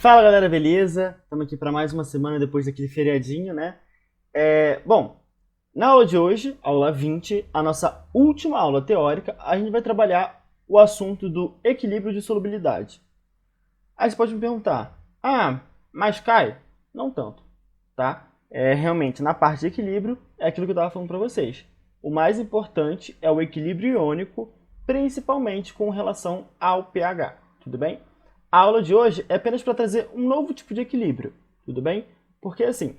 Fala galera, beleza? Estamos aqui para mais uma semana depois daquele feriadinho, né? Bom, na aula de hoje, aula 20, a nossa última aula teórica, a gente vai trabalhar o assunto do equilíbrio de solubilidade. Aí você pode me perguntar, mas cai? Não tanto, tá? Realmente, na parte de equilíbrio, é aquilo que eu estava falando para vocês. O mais importante é o equilíbrio iônico, principalmente com relação ao pH, tudo bem? A aula de hoje é apenas para trazer um novo tipo de equilíbrio, tudo bem? Porque assim,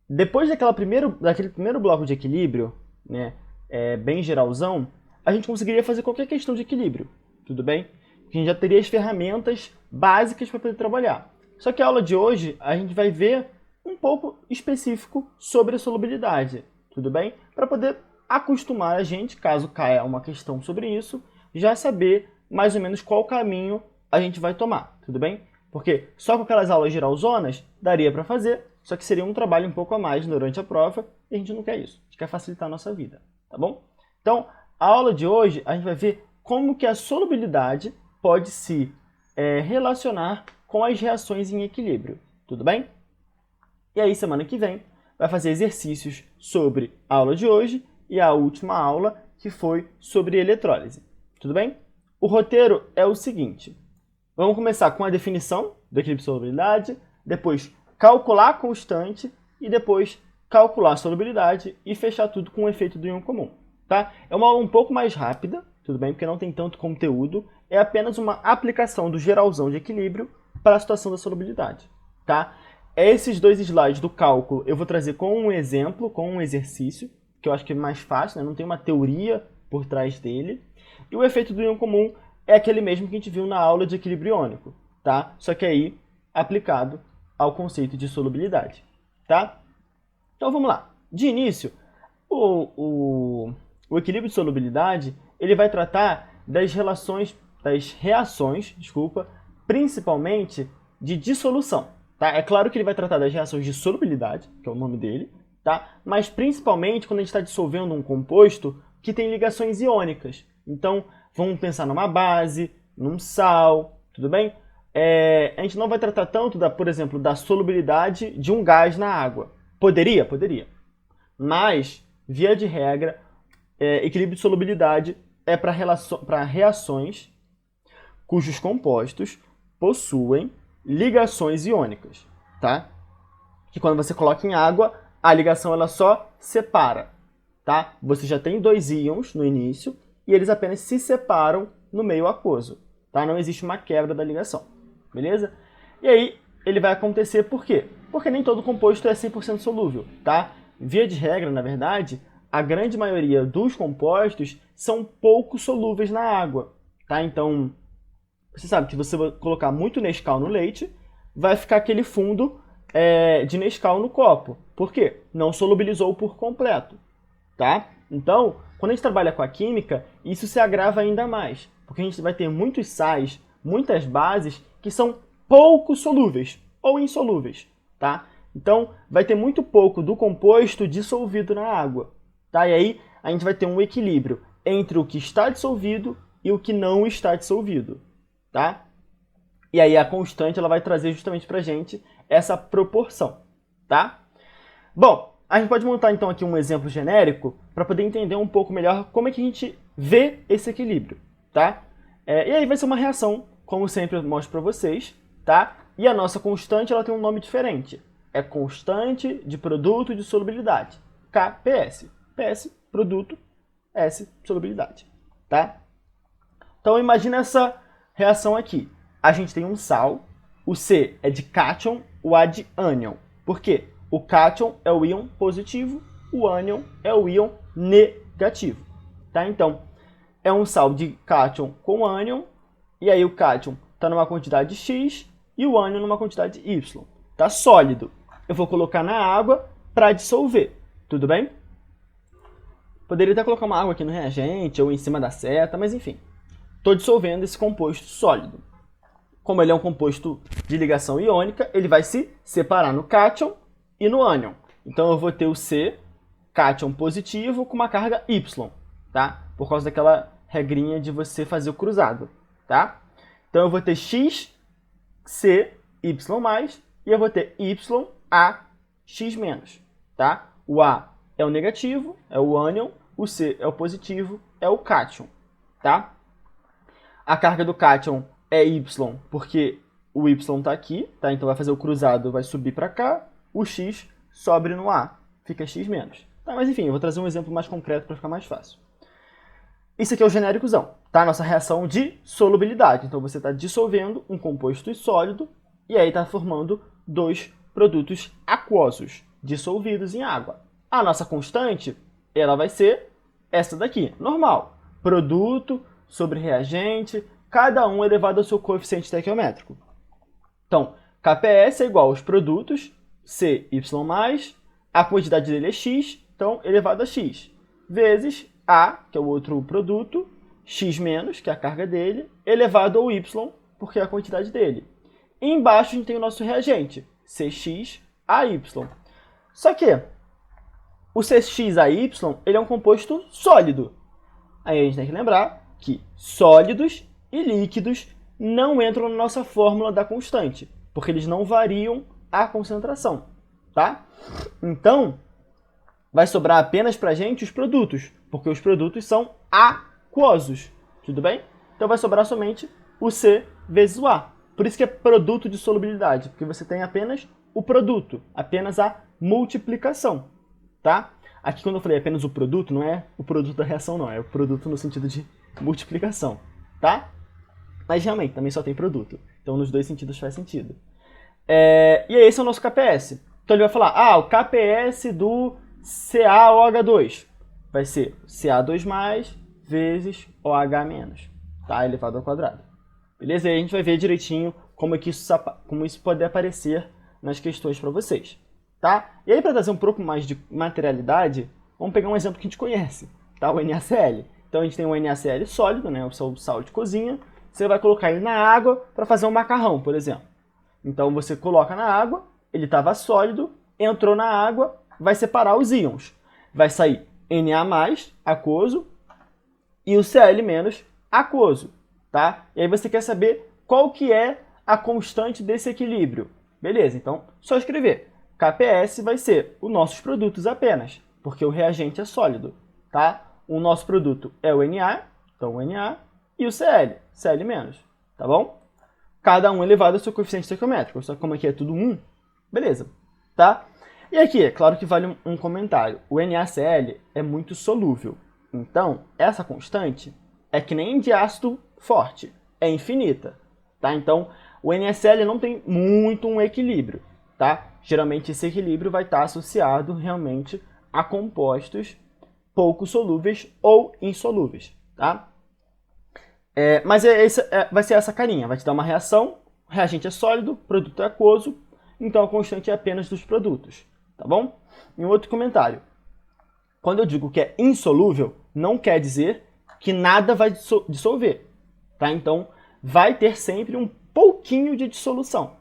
depois daquele primeiro bloco de equilíbrio, né, bem geralzão, a gente conseguiria fazer qualquer questão de equilíbrio, tudo bem? A gente já teria as ferramentas básicas para poder trabalhar. Só que a aula de hoje a gente vai ver um pouco específico sobre a solubilidade, tudo bem? Para poder acostumar a gente, caso caia uma questão sobre isso, já saber mais ou menos qual caminho a gente vai tomar, tudo bem? Porque só com aquelas aulas geralzonas daria para fazer, só que seria um trabalho um pouco a mais durante a prova e a gente não quer isso, a gente quer facilitar a nossa vida, tá bom? Então, a aula de hoje a gente vai ver como que a solubilidade pode se relacionar com as reações em equilíbrio, tudo bem? E aí, semana que vem, vai fazer exercícios sobre a aula de hoje e a última aula, que foi sobre eletrólise, tudo bem? O roteiro é o seguinte: vamos começar com a definição do equilíbrio de solubilidade, depois calcular a constante e depois calcular a solubilidade e fechar tudo com o efeito do íon comum, tá? É uma aula um pouco mais rápida, tudo bem? Porque não tem tanto conteúdo, é apenas uma aplicação do geralzão de equilíbrio para a situação da solubilidade, tá? Esses dois slides do cálculo eu vou trazer com um exemplo, com um exercício, que eu acho que é mais fácil, né? Não tem uma teoria por trás dele. E o efeito do íon comum é aquele mesmo que a gente viu na aula de equilíbrio iônico, tá? Só que aí aplicado ao conceito de solubilidade, tá? Então vamos lá. De início, o equilíbrio de solubilidade ele vai tratar das reações, principalmente de dissolução, tá? É claro que ele vai tratar das reações de solubilidade, que é o nome dele, tá? Mas principalmente quando a gente está dissolvendo um composto que tem ligações iônicas. Então, vamos pensar numa base, num sal, tudo bem? A gente não vai tratar tanto, por exemplo, da solubilidade de um gás na água. Poderia? Poderia. Mas, via de regra, equilíbrio de solubilidade é para reações cujos compostos possuem ligações iônicas, tá? Que quando você coloca em água, a ligação ela só separa, tá? Você já tem dois íons no início, e eles apenas se separam no meio aquoso, tá? Não existe uma quebra da ligação, beleza? E aí, ele vai acontecer por quê? Porque nem todo composto é 100% solúvel, tá? Via de regra, na verdade, a grande maioria dos compostos são pouco solúveis na água, tá? Então, você sabe que você vai colocar muito Nescau no leite, vai ficar aquele fundo de Nescau no copo. Por quê? Não solubilizou por completo, tá? Então, quando a gente trabalha com a química, isso se agrava ainda mais, porque a gente vai ter muitos sais, muitas bases que são pouco solúveis ou insolúveis, tá? Então, vai ter muito pouco do composto dissolvido na água, tá? E aí, a gente vai ter um equilíbrio entre o que está dissolvido e o que não está dissolvido, tá? E aí, a constante ela vai trazer justamente pra gente essa proporção, tá? Bom, a gente pode montar então aqui um exemplo genérico para poder entender um pouco melhor como é que a gente vê esse equilíbrio, tá? E aí vai ser uma reação, como sempre eu mostro para vocês, tá? E a nossa constante ela tem um nome diferente. É constante de produto de solubilidade, KPS. PS, produto, S, solubilidade, tá? Então imagina essa reação aqui. A gente tem um sal, o C é de cátion, o A de ânion. Por quê? O cátion é o íon positivo, o ânion é o íon negativo, tá? Então, é um sal de cátion com ânion, e aí o cátion está numa quantidade X e o ânion numa quantidade Y. Tá sólido. Eu vou colocar na água para dissolver, tudo bem? Poderia até colocar uma água aqui no reagente ou em cima da seta, mas enfim. Estou dissolvendo esse composto sólido. Como ele é um composto de ligação iônica, ele vai se separar no cátion e no ânion. Então eu vou ter o C, cátion positivo, com uma carga Y, tá? Por causa daquela regrinha de você fazer o cruzado, tá? Então eu vou ter X, C Y+, e eu vou ter YAX-, tá? O A é o negativo, é o ânion, o C é o positivo, é o cátion, tá? A carga do cátion é Y, porque o Y está aqui, tá? Então vai fazer o cruzado, vai subir para cá, o X sobe no A, fica X-. Tá, mas enfim, eu vou trazer um exemplo mais concreto para ficar mais fácil. Isso aqui é o genéricozão, tá? Nossa reação de solubilidade. Então você está dissolvendo um composto sólido e aí está formando dois produtos aquosos, dissolvidos em água. A nossa constante, ela vai ser essa daqui, normal. Produto sobre reagente, cada um elevado ao seu coeficiente estequiométrico. Então, KPS é igual aos produtos, CY+, a quantidade dele é X, então elevado a X, vezes A, que é o outro produto, X-, que é a carga dele, elevado ao Y, porque é a quantidade dele. E embaixo a gente tem o nosso reagente, CXAY. Só que o CXAY ele é um composto sólido. Aí a gente tem que lembrar que sólidos e líquidos não entram na nossa fórmula da constante, porque eles não variam a concentração, tá? Então, vai sobrar apenas para a gente os produtos, porque os produtos são aquosos, tudo bem? Então vai sobrar somente o C vezes o A. Por isso que é produto de solubilidade, porque você tem apenas o produto, apenas a multiplicação, tá? Aqui quando eu falei apenas o produto, não é o produto da reação não, é o produto no sentido de multiplicação, tá? Mas realmente, também só tem produto. Então nos dois sentidos faz sentido. E esse é o nosso KPS. Então ele vai falar, o KPS do CaOH2 vai ser Ca2+, vezes OH-, tá? Elevado ao quadrado. Beleza? E aí a gente vai ver direitinho como isso pode aparecer nas questões para vocês, tá? E aí para trazer um pouco mais de materialidade, vamos pegar um exemplo que a gente conhece, tá? O NaCl. Então a gente tem um NaCl sólido, né? O seu sal de cozinha. Você vai colocar ele na água para fazer um macarrão, por exemplo. Então você coloca na água, ele estava sólido, entrou na água, vai separar os íons. Vai sair Na+, aquoso, e o Cl- aquoso, tá? E aí você quer saber qual que é a constante desse equilíbrio. Beleza, então só escrever. KPS vai ser os nossos produtos apenas, porque o reagente é sólido, tá? O nosso produto é o Na, então o Na, e o Cl, Cl-, tá bom? Cada um elevado ao seu coeficiente estequiométrico, só que como aqui é tudo 1, beleza, tá? E aqui, é claro que vale um comentário. O NaCl é muito solúvel. Então, essa constante é que nem de ácido forte, é infinita, tá? Então, o NaCl não tem muito um equilíbrio, tá? Geralmente esse equilíbrio vai estar associado realmente a compostos pouco solúveis ou insolúveis, tá? Mas vai ser essa carinha, vai te dar uma reação, o reagente é sólido, produto é aquoso, então a constante é apenas dos produtos, tá bom? E um outro comentário. Quando eu digo que é insolúvel, não quer dizer que nada vai dissolver, tá? Então, vai ter sempre um pouquinho de dissolução,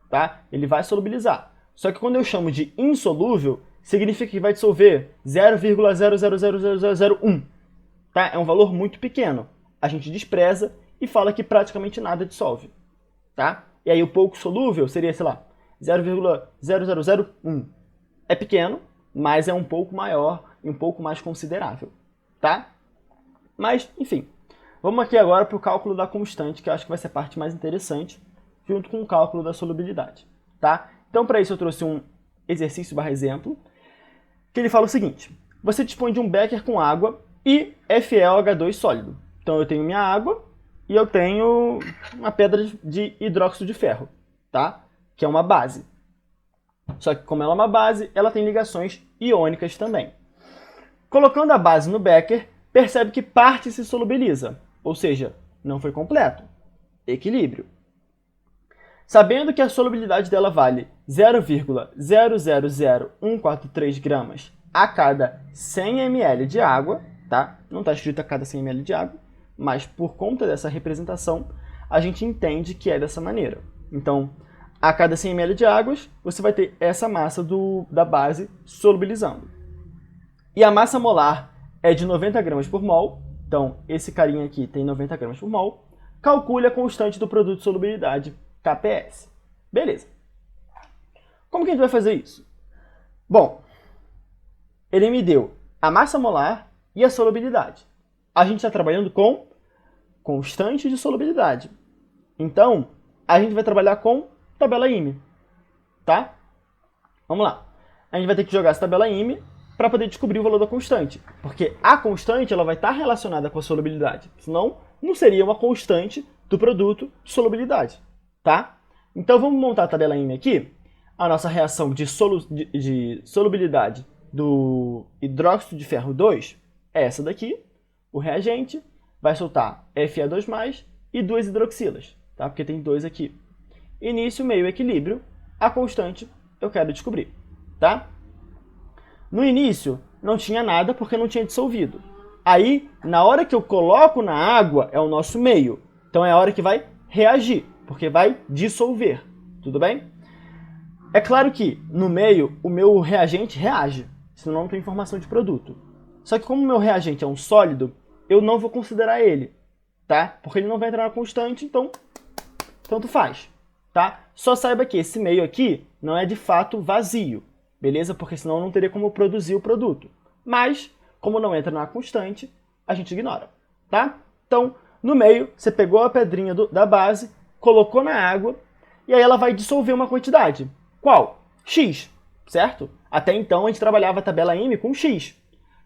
tá? Ele vai solubilizar. Só que quando eu chamo de insolúvel, significa que vai dissolver 0,000001, tá? É um valor muito pequeno. A gente despreza e fala que praticamente nada dissolve, tá? E aí o pouco solúvel seria, sei lá, 0,0001. É pequeno, mas é um pouco maior e um pouco mais considerável, tá? Mas, enfim, vamos aqui agora para o cálculo da constante, que eu acho que vai ser a parte mais interessante, junto com o cálculo da solubilidade, tá? Então, para isso eu trouxe um exercício/exemplo, que ele fala o seguinte: você dispõe de um becker com água e FeOH2 sólido. Então eu tenho minha água e eu tenho uma pedra de hidróxido de ferro, tá? Que é uma base. Só que como ela é uma base, ela tem ligações iônicas também. Colocando a base no becker, percebe que parte se solubiliza, ou seja, não foi completo. Equilíbrio. Sabendo que a solubilidade dela vale 0,000143 gramas a cada 100 ml de água, tá? Não está escrito a cada 100 ml de água, mas por conta dessa representação, a gente entende que é dessa maneira. Então, a cada 100 ml de águas, você vai ter essa massa da base solubilizando. E a massa molar é de 90 gramas por mol, então esse carinha aqui tem 90 gramas por mol. Calcule a constante do produto de solubilidade, KPS. Beleza. Como que a gente vai fazer isso? Bom, ele me deu a massa molar e a solubilidade. A gente está trabalhando com constante de solubilidade. Então, a gente vai trabalhar com tabela IME, tá? Vamos lá. A gente vai ter que jogar essa tabela IME para poder descobrir o valor da constante. Porque a constante ela vai estar relacionada com a solubilidade. Senão, não seria uma constante do produto de solubilidade, tá? Então, vamos montar a tabela IME aqui. A nossa reação de solubilidade do hidróxido de ferro 2 é essa daqui. O reagente vai soltar Fe2+, e 2 hidroxilas, tá? Porque tem 2 aqui. Início, meio, equilíbrio. A constante eu quero descobrir, tá? No início, não tinha nada porque não tinha dissolvido. Aí, na hora que eu coloco na água, é o nosso meio. Então, é a hora que vai reagir, porque vai dissolver. Tudo bem? É claro que, no meio, o meu reagente reage, senão não tem informação de produto. Só que como o meu reagente é um sólido, eu não vou considerar ele, tá? Porque ele não vai entrar na constante, então, tanto faz, tá? Só saiba que esse meio aqui não é de fato vazio, beleza? Porque senão eu não teria como produzir o produto. Mas, como não entra na constante, a gente ignora, tá? Então, no meio, você pegou a pedrinha da base, colocou na água, e aí ela vai dissolver uma quantidade. Qual? X, certo? Até então a gente trabalhava a tabela IME com X.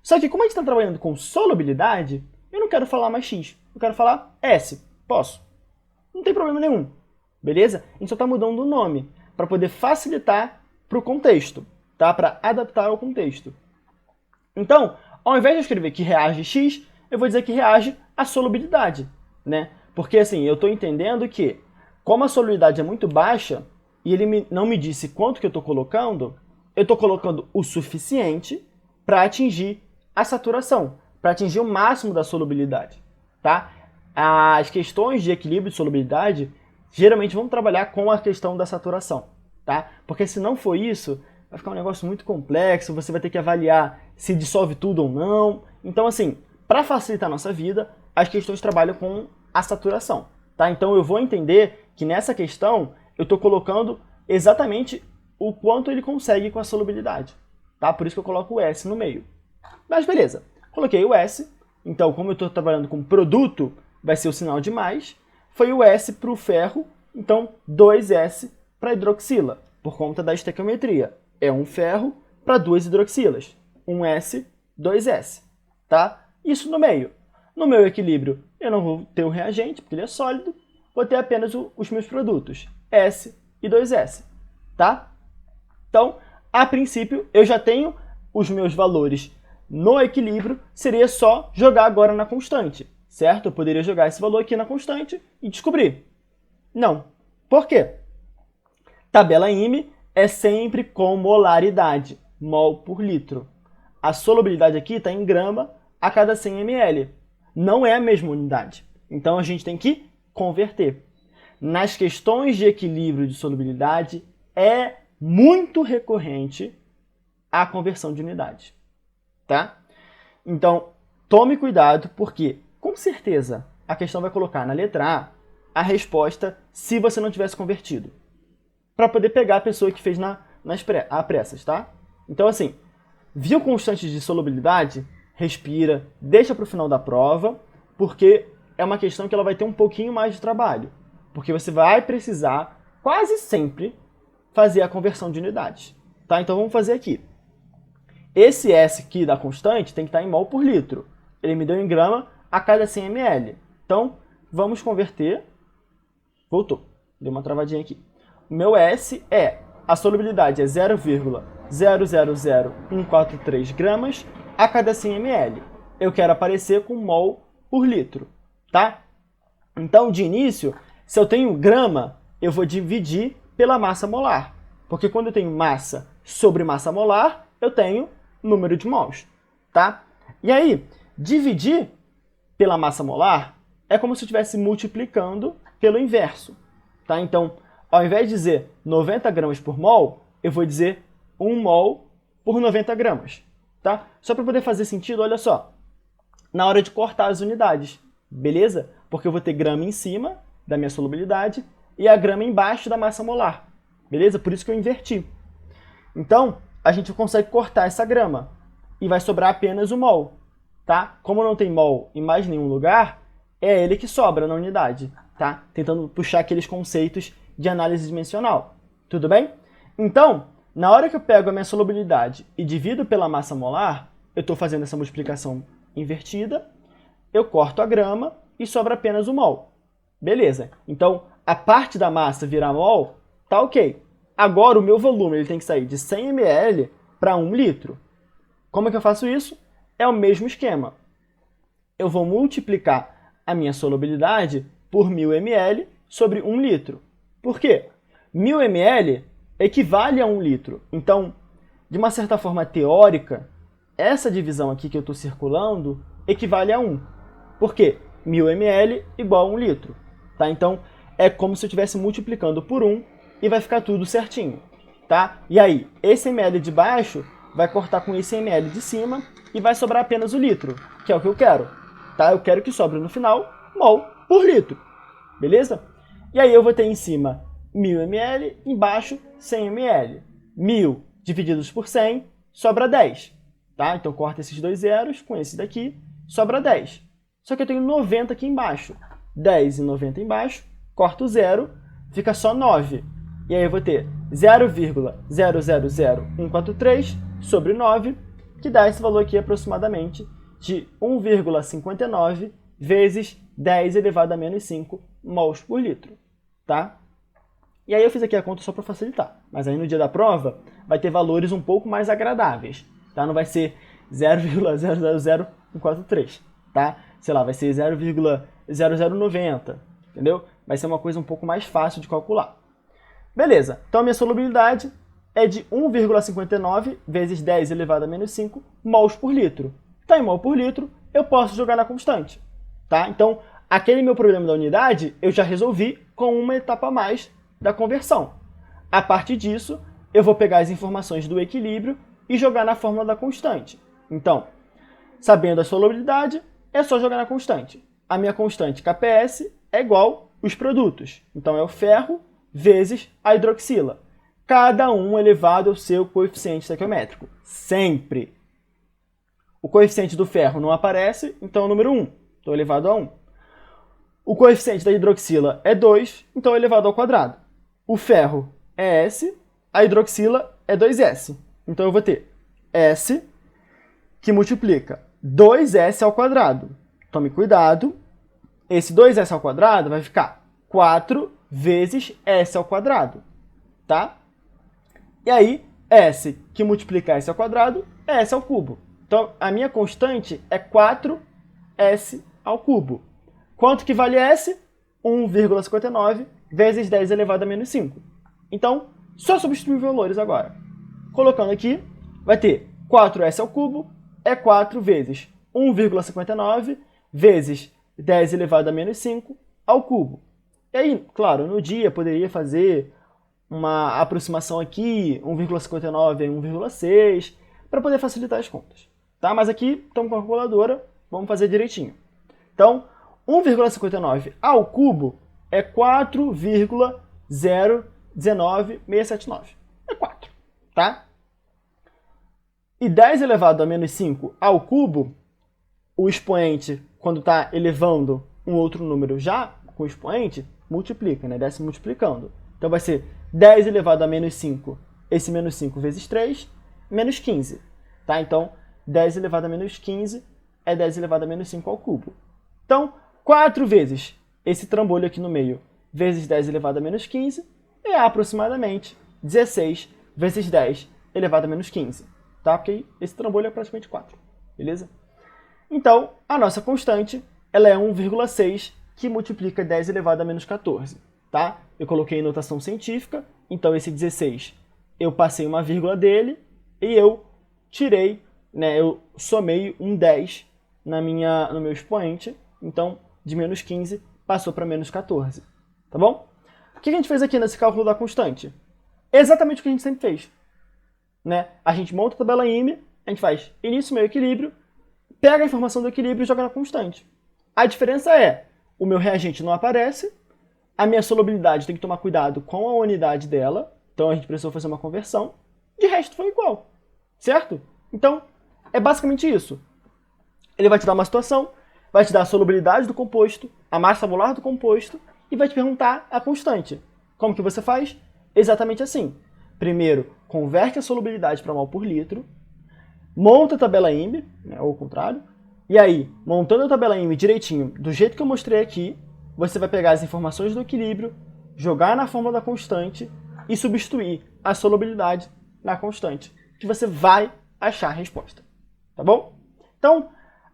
Só que como a gente está trabalhando com solubilidade, eu não quero falar mais X, eu quero falar S. Posso? Não tem problema nenhum, beleza? A gente só está mudando o nome para poder facilitar para o contexto, tá? Para adaptar ao contexto. Então, ao invés de eu escrever que reage X, eu vou dizer que reage a solubilidade, né? Porque assim, eu estou entendendo que, como a solubilidade é muito baixa, e ele não me disse quanto que eu estou colocando, eu estou colocando o suficiente para atingir a saturação, para atingir o máximo da solubilidade, tá? As questões de equilíbrio de solubilidade geralmente vão trabalhar com a questão da saturação, tá? Porque se não for isso, vai ficar um negócio muito complexo, você vai ter que avaliar se dissolve tudo ou não. Então, assim, para facilitar a nossa vida, as questões trabalham com a saturação, tá? Então, eu vou entender que nessa questão eu estou colocando exatamente o quanto ele consegue com a solubilidade, tá? Por isso que eu coloco o S no meio. Mas beleza, coloquei o S, então como eu estou trabalhando com produto, vai ser o sinal de mais, foi o S para o ferro, então 2S para hidroxila, por conta da estequiometria. É um ferro para 2 hidroxilas, 1S, 2S, tá? Isso no meio. No meu equilíbrio, eu não vou ter o reagente, porque ele é sólido, vou ter apenas os meus produtos, S e 2S, tá? Então, a princípio, eu já tenho os meus valores no equilíbrio, seria só jogar agora na constante, certo? Eu poderia jogar esse valor aqui na constante e descobrir. Não. Por quê? Tabela IME é sempre com molaridade, mol por litro. A solubilidade aqui está em grama a cada 100 ml. Não é a mesma unidade. Então, a gente tem que converter. Nas questões de equilíbrio de solubilidade, é muito recorrente a conversão de unidade, tá? Então, tome cuidado, porque, com certeza, a questão vai colocar na letra A resposta se você não tivesse convertido, para poder pegar a pessoa que fez a pressas, tá? Então, assim, viu constantes de solubilidade? Respira, deixa para o final da prova, porque é uma questão que ela vai ter um pouquinho mais de trabalho. Porque você vai precisar, quase sempre, fazer a conversão de unidades. Tá? Então vamos fazer aqui. Esse S aqui da constante tem que estar em mol por litro. Ele me deu em grama a cada 100 ml. Então, vamos converter. Voltou. Deu uma travadinha aqui. O meu S a solubilidade é 0,000143 gramas a cada 100 ml. Eu quero aparecer com mol por litro. Tá? Então, de início, se eu tenho grama, eu vou dividir pela massa molar. Porque quando eu tenho massa sobre massa molar, eu tenho número de mols, tá? E aí, dividir pela massa molar é como se eu estivesse multiplicando pelo inverso, tá? Então, ao invés de dizer 90 gramas por mol, eu vou dizer 1 mol por 90 gramas, tá? Só para poder fazer sentido, olha só, na hora de cortar as unidades, beleza? Porque eu vou ter grama em cima da minha solubilidade e a grama embaixo da massa molar. beleza? Por isso que eu inverti. Então, a gente consegue cortar essa grama e vai sobrar apenas o mol, tá? Como não tem mol em mais nenhum lugar, é ele que sobra na unidade, tá? Tentando puxar aqueles conceitos de análise dimensional, tudo bem? Então, na hora que eu pego a minha solubilidade e divido pela massa molar, eu estou fazendo essa multiplicação invertida, eu corto a grama e sobra apenas o mol. Beleza, então a parte da massa virar mol, tá ok. Agora o meu volume ele tem que sair de 100 ml para 1 litro. Como é que eu faço isso? É o mesmo esquema. Eu vou multiplicar a minha solubilidade por 1000 ml sobre 1 litro. Por quê? 1000 ml equivale a 1 litro. Então, de uma certa forma teórica, essa divisão aqui que eu estou circulando equivale a 1. Por quê? 1000 ml igual a 1 litro. Tá? Então, é como se eu estivesse multiplicando por 1 e vai ficar tudo certinho. Tá? E aí, esse ml de baixo vai cortar com esse ml de cima e vai sobrar apenas o litro, que é o que eu quero. Tá? Eu quero que sobre no final mol por litro. Beleza? E aí eu vou ter em cima 1000 ml, embaixo 100 ml. 1000 divididos por 100 sobra 10. Tá? Então corta esses dois zeros com esse daqui, sobra 10. Só que eu tenho 90 aqui embaixo. 10 e 90 embaixo, corto o zero, fica só 9. E aí eu vou ter 0,000143 sobre 9, que dá esse valor aqui aproximadamente de 1,59 vezes 10 elevado a menos 5 mols por litro. Tá? E aí eu fiz aqui a conta só para facilitar. Mas aí no dia da prova vai ter valores um pouco mais agradáveis. Tá? Não vai ser 0,000143. Tá? Sei lá, vai ser 0,0090. Entendeu? Vai ser uma coisa um pouco mais fácil de calcular. Beleza. Então a minha solubilidade é de 1,59 vezes 10 elevado a menos 5 mols por litro. Tá em mol por litro, eu posso jogar na constante. Tá? Então, aquele meu problema da unidade eu já resolvi com uma etapa a mais da conversão. A partir disso, eu vou pegar as informações do equilíbrio e jogar na fórmula da constante. Então, sabendo a solubilidade, é só jogar na constante. A minha constante KPS é igual os produtos. Então, é o ferro vezes a hidroxila. Cada um elevado ao seu coeficiente estequiométrico. Sempre. O coeficiente do ferro não aparece, então é o número 1. Então, elevado a 1. O coeficiente da hidroxila é 2, então é elevado ao quadrado. O ferro é S, a hidroxila é 2S. Então eu vou ter S, que multiplica 2S ao quadrado. Tome cuidado, esse 2S ao quadrado vai ficar 4 vezes S ao quadrado. Tá? E aí, S, que multiplica S ao quadrado, é S ao cubo. Então a minha constante é 4S ao cubo. Quanto que vale S? 1,59 vezes 10 elevado a menos 5. Então, só substituir os valores agora. Colocando aqui, vai ter 4s ao cubo é 4 vezes 1,59 vezes 10 elevado a menos 5 ao cubo. E aí, claro, no dia poderia fazer uma aproximação aqui, 1,59 é 1,6, para poder facilitar as contas. Tá? Mas aqui, estamos com a calculadora, vamos fazer direitinho. Então, 1,59 ao cubo é 4,019679. É 4, tá? E 10 elevado a menos 5 ao cubo, o expoente, quando está elevando um outro número já com o expoente, multiplica, né? Desce multiplicando. Então vai ser 10 elevado a menos 5, esse menos 5 vezes 3, menos 15. Tá? Então, 10 elevado a menos 15 é 10 elevado a menos 5 ao cubo. Então, 4 vezes esse trambolho aqui no meio, vezes 10 elevado a menos 15, é aproximadamente 16 vezes 10 elevado a menos 15. Tá? Porque esse trambolho é praticamente 4. Beleza? Então, a nossa constante ela é 1,6, que multiplica 10 elevado a menos 14. Tá? Eu coloquei em notação científica, então esse 16 eu passei uma vírgula dele e eu tirei, né, eu somei um 10 no meu expoente, então de menos 15 passou para menos 14. Tá bom? O que a gente fez aqui nesse cálculo da constante? Exatamente o que a gente sempre fez. Né? A gente monta a tabela IME, a gente faz início, meio, equilíbrio, pega a informação do equilíbrio e joga na constante. A diferença é, o meu reagente não aparece, a minha solubilidade tem que tomar cuidado com a unidade dela, Então a gente precisou fazer uma conversão, de resto foi igual, certo? Então é basicamente isso. Ele vai te dar uma situação, vai te dar a solubilidade do composto, a massa molar do composto e vai te perguntar a constante. Como que você faz? Exatamente assim. Primeiro, converte a solubilidade para mol por litro, monta a tabela IME, né, ou ao contrário, e aí, montando a tabela IME direitinho, do jeito que eu mostrei aqui, você vai pegar as informações do equilíbrio, jogar na fórmula da constante e substituir a solubilidade na constante, que você vai achar a resposta. Tá bom? Então,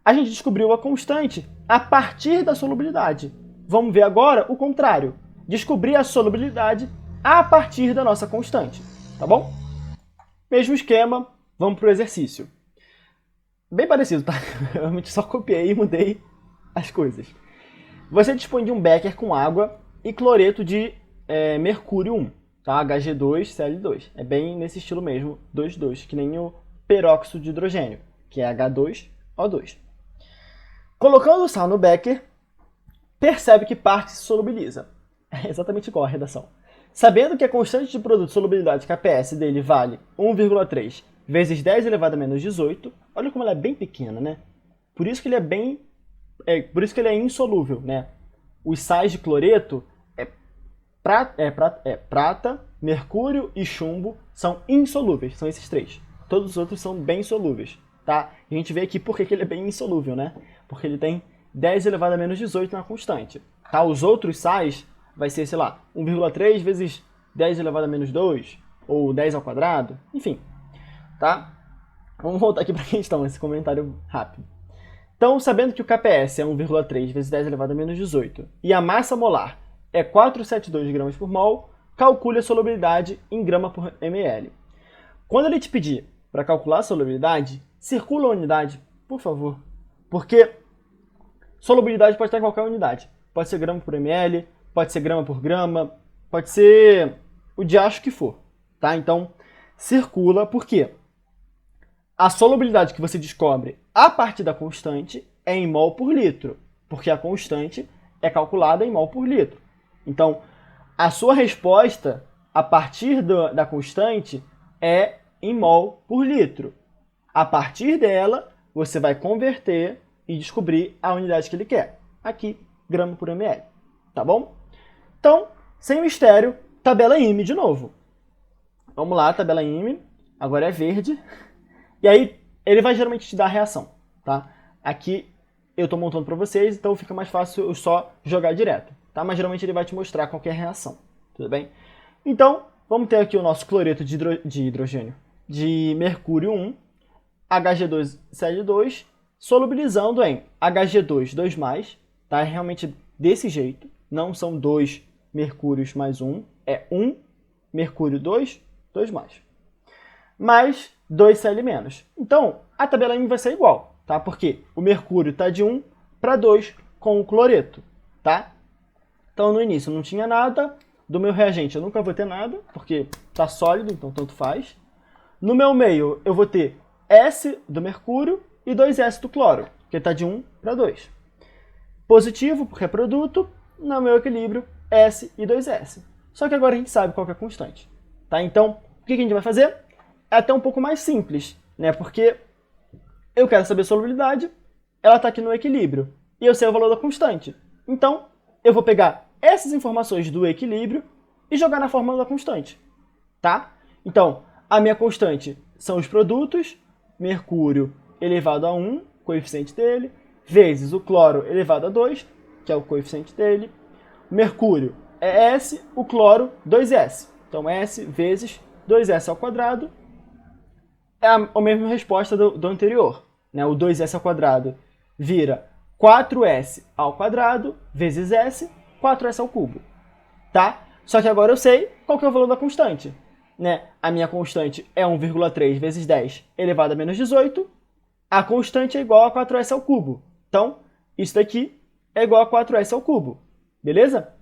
a gente descobriu a constante a partir da solubilidade. Vamos ver agora o contrário. Descobrir a solubilidade a partir da nossa constante. Tá bom? Mesmo esquema, vamos para o exercício. Bem parecido, tá? Eu realmente só copiei e mudei as coisas. Você dispõe de um becker com água e cloreto de mercúrio 1, tá? Hg2Cl2. É bem nesse estilo mesmo, 2,2, que nem o peróxido de hidrogênio, que é H2O2. Colocando o sal no becker, percebe que parte se solubiliza. É exatamente igual a redação. Sabendo que a constante de produto de solubilidade KPS dele vale 1,3 vezes 10 elevado a menos 18, olha como ela é bem pequena, né? Por isso que ele por isso que ele é insolúvel, né? Os sais de cloreto, prata, mercúrio e chumbo, são insolúveis, são esses três. Todos os outros são bem solúveis, tá? E a gente vê aqui por que ele é bem insolúvel, né? Porque ele tem 10 elevado a menos 18 na constante. Tá? Os outros sais vai ser, sei lá, 1,3 vezes 10 elevado a menos 2, ou 10 ao quadrado, enfim. Tá? Vamos voltar aqui para a questão, esse comentário rápido. Então, sabendo que o KPS é 1,3 vezes 10 elevado a menos 18 e a massa molar é 472 gramas por mol, calcule a solubilidade em grama por ml. Quando ele te pedir para calcular a solubilidade, circula a unidade, por favor, porque solubilidade pode estar em qualquer unidade. Pode ser grama por ml, pode ser grama por grama, pode ser o diacho que for, tá? Então, circula, por quê? A solubilidade que você descobre a partir da constante é em mol por litro, porque a constante é calculada em mol por litro. Então, a sua resposta a partir da constante é em mol por litro. A partir dela, você vai converter e descobrir a unidade que ele quer. Aqui, grama por ml. Tá bom? Então, sem mistério, tabela IME de novo. Vamos lá, tabela IME. Agora é verde. E aí, ele vai geralmente te dar a reação, tá? Aqui eu estou montando para vocês, então fica mais fácil eu só jogar direto, tá? Mas geralmente ele vai te mostrar qual que é a reação, tudo bem? Então, vamos ter aqui o nosso cloreto de hidrogênio de mercúrio 1, Hg2Cl2, solubilizando em Hg2, 2+, tá? É realmente desse jeito, não são 2 mercúrios mais 1, é 1 mercúrio 2, 2+. Mais 2Cl-. Então, a tabela IME vai ser igual, tá? Porque o mercúrio está de 1 para 2 com o cloreto, tá? Então, no início não tinha nada, do meu reagente eu nunca vou ter nada, porque está sólido, então tanto faz. No meu meio, eu vou ter S do mercúrio e 2S do cloro, que está de 1 para 2. Positivo, porque é produto, no meu equilíbrio, S e 2S. Só que agora a gente sabe qual que é a constante, tá? Então, o que a gente vai fazer? É até um pouco mais simples, né? Porque eu quero saber a solubilidade, ela está aqui no equilíbrio, e eu sei o valor da constante. Então, eu vou pegar essas informações do equilíbrio e jogar na fórmula da constante, tá? Então, a minha constante são os produtos, mercúrio elevado a 1, coeficiente dele, vezes o cloro elevado a 2, que é o coeficiente dele. O mercúrio é S, o cloro 2S. Então, S vezes 2S ao quadrado é a mesma resposta do anterior, né? O 2S ao quadrado vira 4S ao quadrado vezes S, 4S ao cubo, tá? Só que agora eu sei qual que é o valor da constante, né? A minha constante é 1,3 vezes 10 elevado a menos 18, a constante é igual a 4S ao cubo. Então, isso daqui é igual a 4S ao cubo, beleza?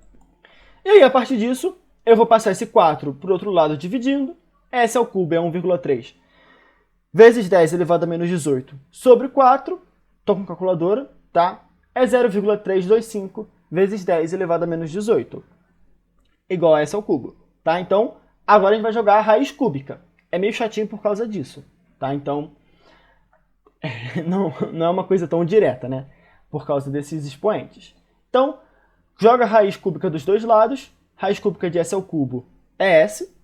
E aí, a partir disso, eu vou passar esse 4 para o outro lado dividindo, S ao cubo é 1,3 vezes 10 elevado a menos 18 sobre 4, estou com calculadora, tá? É 0,325 vezes 10 elevado a menos 18, igual a S ao cubo, tá? Então, Agora a gente vai jogar a raiz cúbica. É meio chatinho por causa disso, tá? Então, não é uma coisa tão direta, né? Por causa desses expoentes. Então, joga a raiz cúbica dos dois lados. Raiz cúbica de s ao cubo é s.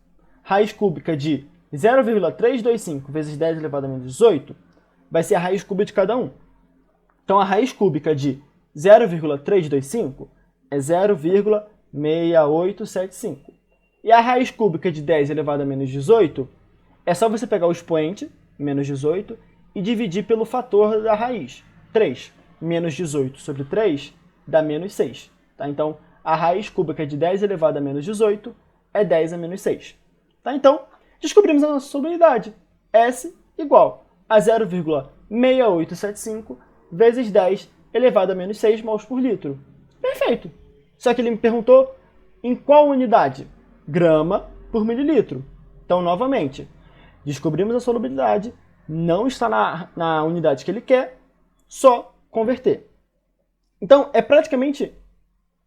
Raiz cúbica de 0,325 vezes 10 elevado a menos 18 vai ser a raiz cúbica de cada um. Então, a raiz cúbica de 0,325 é 0,6875. E a raiz cúbica de 10 elevado a menos 18 é só você pegar o expoente, menos 18, e dividir pelo fator da raiz, 3. Menos 18 sobre 3 dá menos 6. Tá? Então, a raiz cúbica de 10 elevado a menos 18 é 10 a menos 6. Tá? Então, descobrimos a nossa solubilidade. S igual a 0,6875 vezes 10 elevado a menos 6 mols por litro. Perfeito. Só que ele me perguntou em qual unidade? Grama por mililitro. Então, novamente, descobrimos a solubilidade, não está na unidade que ele quer, só converter. Então, é praticamente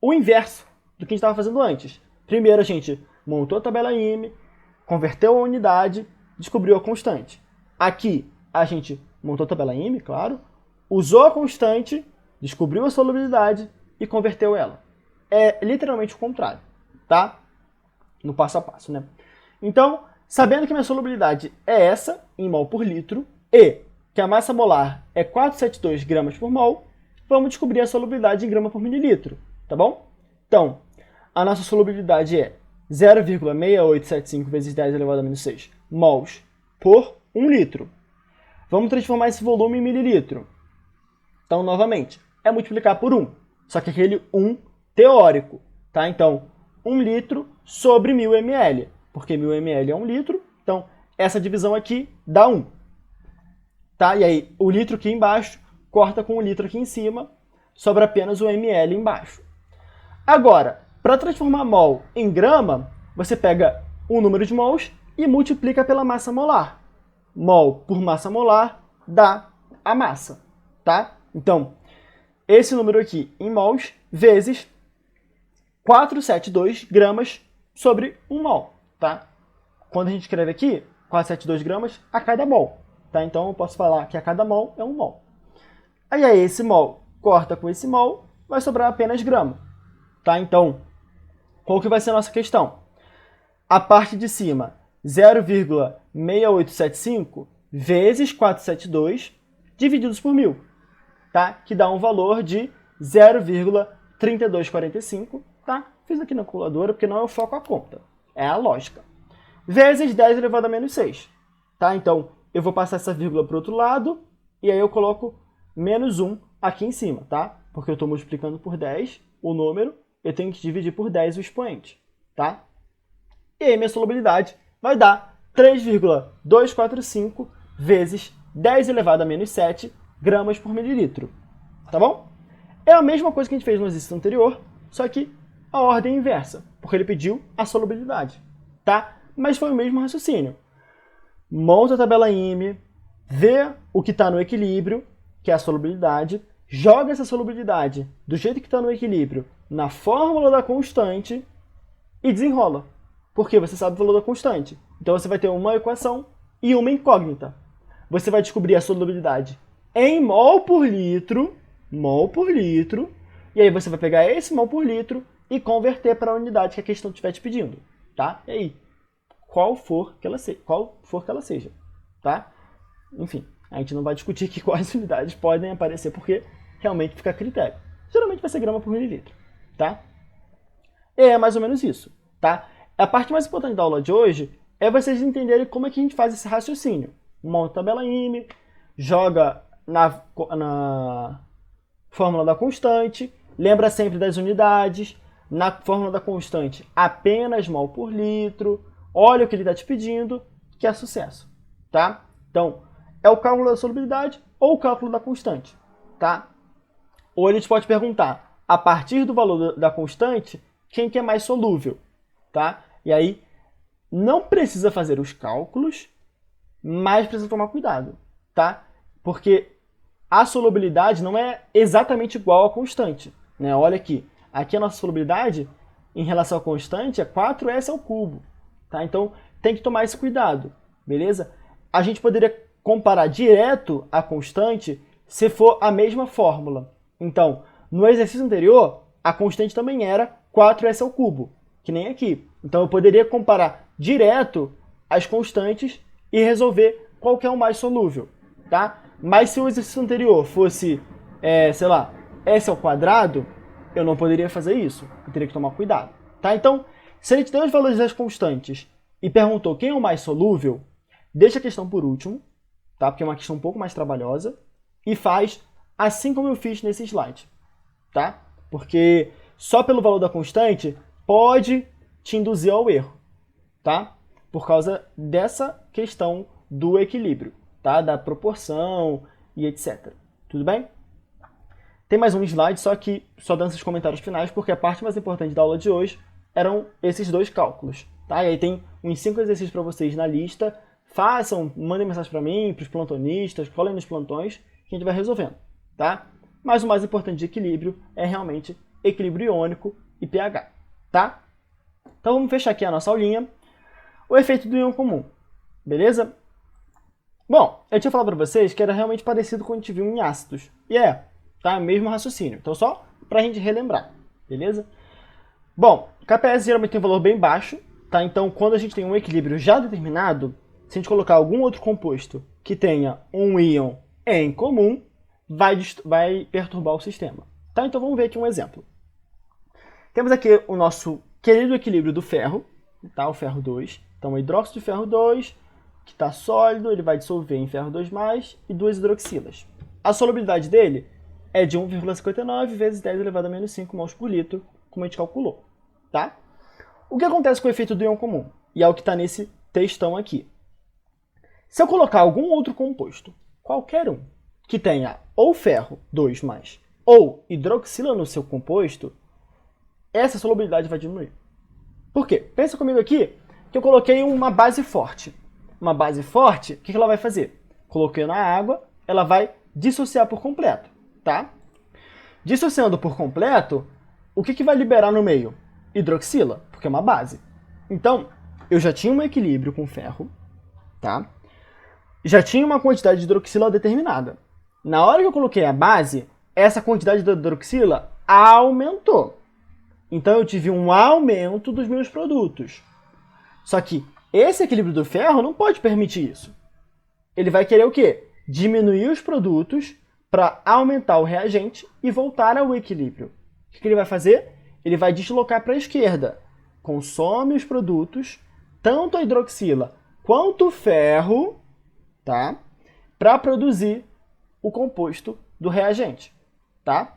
o inverso do que a gente estava fazendo antes. Primeiro, a gente montou a tabela IME, converteu a unidade, descobriu a constante. Aqui, a gente montou a tabela IME, claro, usou a constante, descobriu a solubilidade e converteu ela. É literalmente o contrário, tá? No passo a passo, né? Então, sabendo que minha solubilidade é essa, em mol por litro, e que a massa molar é 472 gramas por mol, vamos descobrir a solubilidade em grama por mililitro, tá bom? Então, a nossa solubilidade é 0,6875 vezes 10 elevado a menos 6 mols por 1 litro. Vamos transformar esse volume em mililitro. Então, novamente, é multiplicar por 1, só que aquele 1 teórico, tá? Então, 1 litro sobre 1000 ml, porque 1000 ml é 1 litro, então essa divisão aqui dá 1. Tá? E aí, o litro aqui embaixo corta com o litro aqui em cima, sobra apenas o ml embaixo. Agora, para transformar mol em grama, você pega o número de mols e multiplica pela massa molar. Mol por massa molar dá a massa, tá? Então, esse número aqui em mols vezes 472 gramas sobre 1 mol, tá? Quando a gente escreve aqui, 472 gramas a cada mol, tá? Então, eu posso falar que a cada mol é 1 mol. Aí, esse mol corta com esse mol, vai sobrar apenas grama, tá? Então, qual que vai ser a nossa questão? A parte de cima, 0,6875 vezes 472 divididos por 1000, tá? Que dá um valor de 0,3245, tá? Fiz aqui na calculadora porque não é o foco a conta, é a lógica. Vezes 10 elevado a menos 6, tá? Então, eu vou passar essa vírgula para o outro lado e aí eu coloco menos 1 aqui em cima, tá? Porque eu estou multiplicando por 10 o número, eu tenho que dividir por 10 o expoente, tá? E aí minha solubilidade vai dar 3,245 vezes 10 elevado a menos 7 gramas por mililitro, tá bom? É a mesma coisa que a gente fez no exercício anterior, só que a ordem é inversa, porque ele pediu a solubilidade, tá? Mas foi o mesmo raciocínio. Monta a tabela IME, vê o que está no equilíbrio, que é a solubilidade, joga essa solubilidade do jeito que está no equilíbrio na fórmula da constante e desenrola. Porque você sabe o valor da constante. Então você vai ter uma equação e uma incógnita. Você vai descobrir a solubilidade em mol por litro, e aí você vai pegar esse mol por litro e converter para a unidade que a questão estiver te pedindo, tá? E aí, qual for que ela seja, tá? Enfim, a gente não vai discutir aqui quais unidades podem aparecer, porque realmente fica a critério. Geralmente vai ser grama por mililitro, tá? E é mais ou menos isso, tá? A parte mais importante da aula de hoje é vocês entenderem como é que a gente faz esse raciocínio. Monta a tabela IME, joga na fórmula da constante, lembra sempre das unidades, na fórmula da constante apenas mol por litro, olha o que ele está te pedindo, que é sucesso, tá? Então, é o cálculo da solubilidade ou o cálculo da constante, tá? Ou ele te pode perguntar, a partir do valor da constante, quem que é mais solúvel, tá? E aí, não precisa fazer os cálculos, mas precisa tomar cuidado, tá? Porque a solubilidade não é exatamente igual à constante, né? Olha aqui, aqui a nossa solubilidade, em relação à constante, é 4s ao cubo, tá? Então, tem que tomar esse cuidado, beleza? A gente poderia comparar direto a constante se for a mesma fórmula. Então, no exercício anterior, a constante também era 4s ao cubo, que nem aqui. Então, eu poderia comparar direto as constantes e resolver qual que é o mais solúvel, tá? Mas se o exercício anterior fosse, sei lá, s ao quadrado, eu não poderia fazer isso. Eu teria que tomar cuidado, tá? Então, se ele te deu os valores das constantes e perguntou quem é o mais solúvel, deixa a questão por último, tá? Porque é uma questão um pouco mais trabalhosa, e faz assim como eu fiz nesse slide, tá? Porque só pelo valor da constante pode te induzir ao erro, tá? Por causa dessa questão do equilíbrio, tá? Da proporção e etc. Tudo bem? Tem mais um slide, só que só dando esses comentários finais, porque a parte mais importante da aula de hoje eram esses dois cálculos, tá? E aí tem uns 5 exercícios para vocês na lista. Façam, mandem mensagem para mim, para os plantonistas, colhem nos plantões, que a gente vai resolvendo, tá? Mas o mais importante de equilíbrio é realmente equilíbrio iônico e pH, tá? Então vamos fechar aqui a nossa aulinha. O efeito do íon comum, beleza? Bom, eu tinha falado para vocês que era realmente parecido com o que a gente viu em ácidos. E tá? Mesmo raciocínio. Então só para a gente relembrar, beleza? Bom, KPS geralmente tem um valor bem baixo, tá? Então quando a gente tem um equilíbrio já determinado, se a gente colocar algum outro composto que tenha um íon em comum, vai perturbar o sistema, tá? Então vamos ver aqui um exemplo. Temos aqui o nosso querido equilíbrio do ferro, tá? O ferro 2. Então o hidróxido de ferro 2, que está sólido, ele vai dissolver em ferro 2+, e 2 hidroxilas. A solubilidade dele é de 1,59 vezes 10 elevado a menos 5 mols por litro, como a gente calculou, tá? O que acontece com o efeito do íon comum? E é o que está nesse textão aqui. Se eu colocar algum outro composto, qualquer um, que tenha ou ferro 2+, ou hidroxila no seu composto, essa solubilidade vai diminuir. Por quê? Pensa comigo aqui que eu coloquei uma base forte. Uma base forte, o que ela vai fazer? Coloquei na água, ela vai dissociar por completo, tá? Dissociando por completo, o que vai liberar no meio? Hidroxila, porque é uma base. Então, eu já tinha um equilíbrio com ferro, tá? Já tinha uma quantidade de hidroxila determinada. Na hora que eu coloquei a base, essa quantidade de hidroxila aumentou. Então eu tive um aumento dos meus produtos. Só que esse equilíbrio do ferro não pode permitir isso. Ele vai querer o quê? Diminuir os produtos para aumentar o reagente e voltar ao equilíbrio. O que ele vai fazer? Ele vai deslocar para a esquerda. Consome os produtos, tanto a hidroxila quanto o ferro, tá? Para produzir o composto do reagente, tá?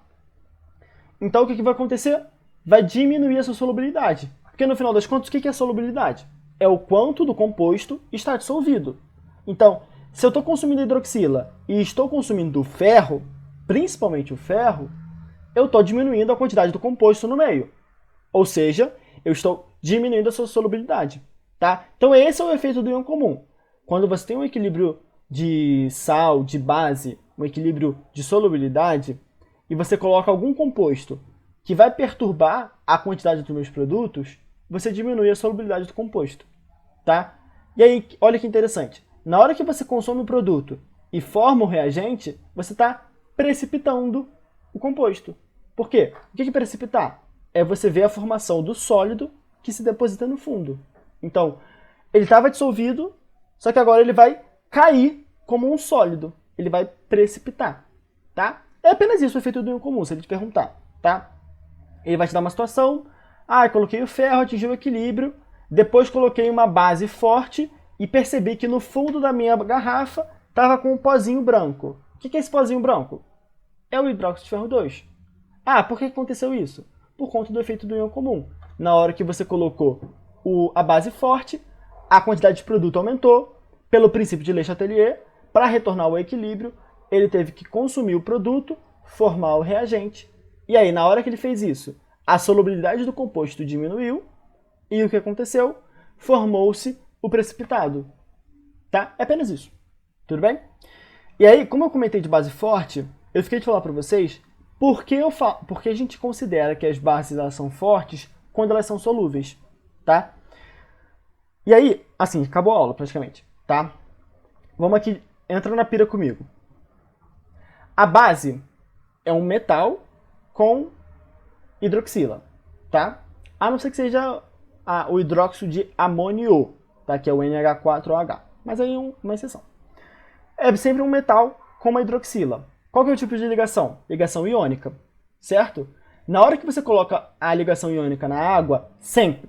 Então o que vai acontecer? Vai diminuir a sua solubilidade. Porque no final das contas, o que é solubilidade? É o quanto do composto está dissolvido. Então, se eu estou consumindo hidroxila e estou consumindo ferro, principalmente o ferro, eu estou diminuindo a quantidade do composto no meio. Ou seja, eu estou diminuindo a sua solubilidade, tá? Então esse é o efeito do íon comum. Quando você tem um equilíbrio de sal, de base, um equilíbrio de solubilidade, e você coloca algum composto que vai perturbar a quantidade dos meus produtos, você diminui a solubilidade do composto, tá? E aí, olha que interessante. Na hora que você consome o produto e forma o reagente, você está precipitando o composto. Por quê? O que é precipitar? É você ver a formação do sólido que se deposita no fundo. Então, ele estava dissolvido, só que agora ele vai cair como um sólido. Ele vai precipitar, tá? É apenas isso o efeito do íon comum, se ele te perguntar, tá? Ele vai te dar uma situação, coloquei o ferro, atingiu o equilíbrio, depois coloquei uma base forte e percebi que no fundo da minha garrafa estava com um pozinho branco. O que é esse pozinho branco? É o hidróxido de ferro 2. Por que aconteceu isso? Por conta do efeito do íon comum. Na hora que você colocou a base forte, a quantidade de produto aumentou, pelo princípio de Le Chatelier, para retornar ao equilíbrio, ele teve que consumir o produto, formar o reagente, e aí na hora que ele fez isso, a solubilidade do composto diminuiu, e o que aconteceu? Formou-se o precipitado. Tá? É apenas isso. Tudo bem? E aí, como eu comentei de base forte, eu fiquei de falar para vocês porque a gente considera que as bases elas são fortes quando elas são solúveis. Tá? E aí, assim, acabou a aula praticamente, tá? Vamos aqui, entra na pira comigo. A base é um metal com hidroxila, tá? A não ser que seja o hidróxido de amônio, tá? Que é o NH4OH. Mas aí é uma exceção. É sempre um metal com uma hidroxila. Qual que é o tipo de ligação? Ligação iônica, certo? Na hora que você coloca a ligação iônica na água, sempre,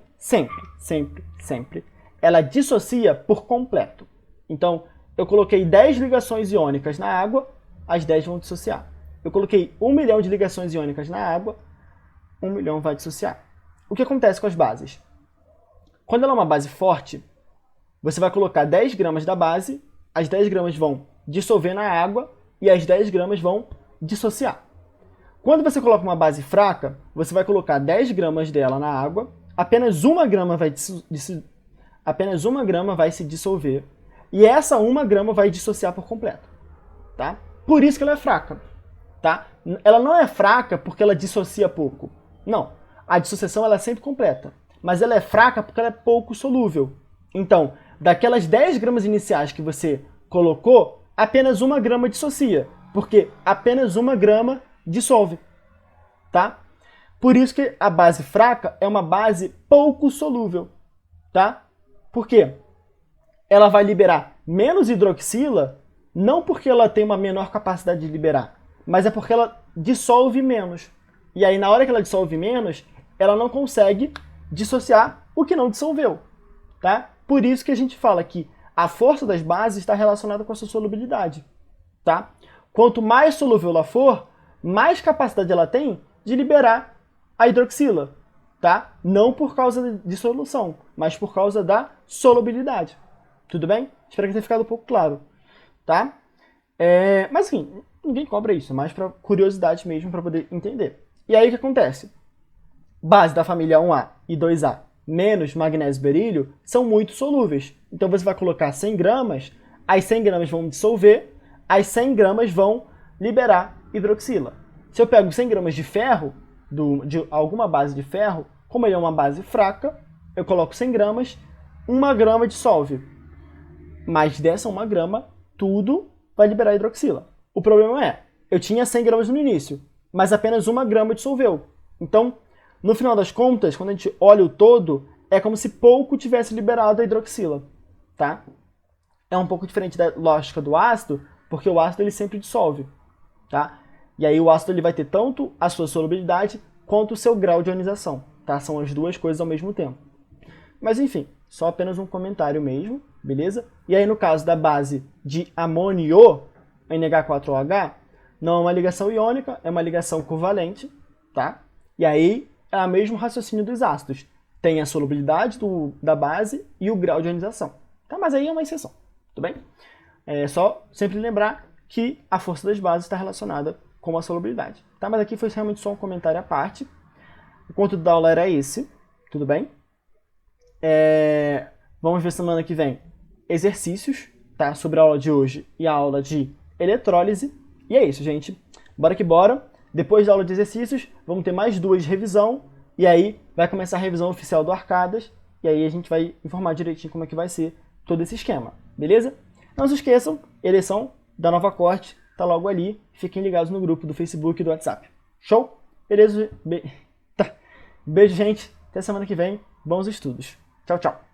ela dissocia por completo. Então, eu coloquei 10 ligações iônicas na água, as 10 vão dissociar. Eu coloquei 1 milhão de ligações iônicas na água, 1 milhão vai dissociar. O que acontece com as bases? Quando ela é uma base forte, você vai colocar 10 gramas da base, as 10 gramas vão dissolver na água e as 10 gramas vão dissociar. Quando você coloca uma base fraca, você vai colocar 10 gramas dela na água, apenas 1 grama vai se dissolver e essa 1 grama vai dissociar por completo. Tá? Por isso que ela é fraca. Tá? Ela não é fraca porque ela dissocia pouco. Não. A dissociação ela é sempre completa. Mas ela é fraca porque ela é pouco solúvel. Então, daquelas 10 gramas iniciais que você colocou, apenas 1 grama dissocia. Porque apenas 1 grama dissolve. Tá? Por isso que a base fraca é uma base pouco solúvel. Tá? Por quê? Ela vai liberar menos hidroxila, não porque ela tem uma menor capacidade de liberar, mas é porque ela dissolve menos. E aí, na hora que ela dissolve menos, ela não consegue dissociar o que não dissolveu. Tá? Por isso que a gente fala que a força das bases está relacionada com a sua solubilidade. Tá? Quanto mais solúvel ela for, mais capacidade ela tem de liberar a hidroxila. Tá? Não por causa da dissolução, mas por causa da solubilidade. Tudo bem? Espero que tenha ficado um pouco claro. Tá? Mas assim, ninguém cobra isso, é mais para curiosidade mesmo, para poder entender. E aí o que acontece? Base da família 1A e 2A menos magnésio e berílio são muito solúveis. Então você vai colocar 100 gramas, as 100 gramas vão dissolver, as 100 gramas vão liberar hidroxila. Se eu pego 100 gramas de ferro, de alguma base de ferro, como ele é uma base fraca, eu coloco 100 gramas, 1 grama dissolve. Mas dessa 1 grama, tudo vai liberar hidroxila. O problema é, eu tinha 100 gramas no início, mas apenas 1 grama dissolveu. Então, no final das contas, quando a gente olha o todo, é como se pouco tivesse liberado a hidroxila. Tá? É um pouco diferente da lógica do ácido, porque o ácido ele sempre dissolve. Tá? E aí o ácido ele vai ter tanto a sua solubilidade quanto o seu grau de ionização. Tá? São as duas coisas ao mesmo tempo. Mas enfim, só apenas um comentário mesmo, beleza? E aí no caso da base de amônio, NH4OH, não é uma ligação iônica, é uma ligação covalente, tá? E aí é o mesmo raciocínio dos ácidos. Tem a solubilidade da base e o grau de ionização. Tá? Mas aí é uma exceção, tudo bem? É só sempre lembrar que a força das bases está relacionada com a solubilidade. Tá? Mas aqui foi realmente só um comentário à parte. O conteúdo da aula era esse, tudo bem? Vamos ver semana que vem exercícios, tá? Sobre a aula de hoje e a aula de eletrólise. E é isso, gente. Bora que bora. Depois da aula de exercícios, vamos ter mais 2 de revisão. E aí vai começar a revisão oficial do Arcadas. E aí a gente vai informar direitinho como é que vai ser todo esse esquema. Beleza? Não se esqueçam, eleição da Nova Corte tá logo ali. Fiquem ligados no grupo do Facebook e do WhatsApp. Show? Beleza? Tá. Beijo, gente. Até semana que vem. Bons estudos. Tchau, tchau.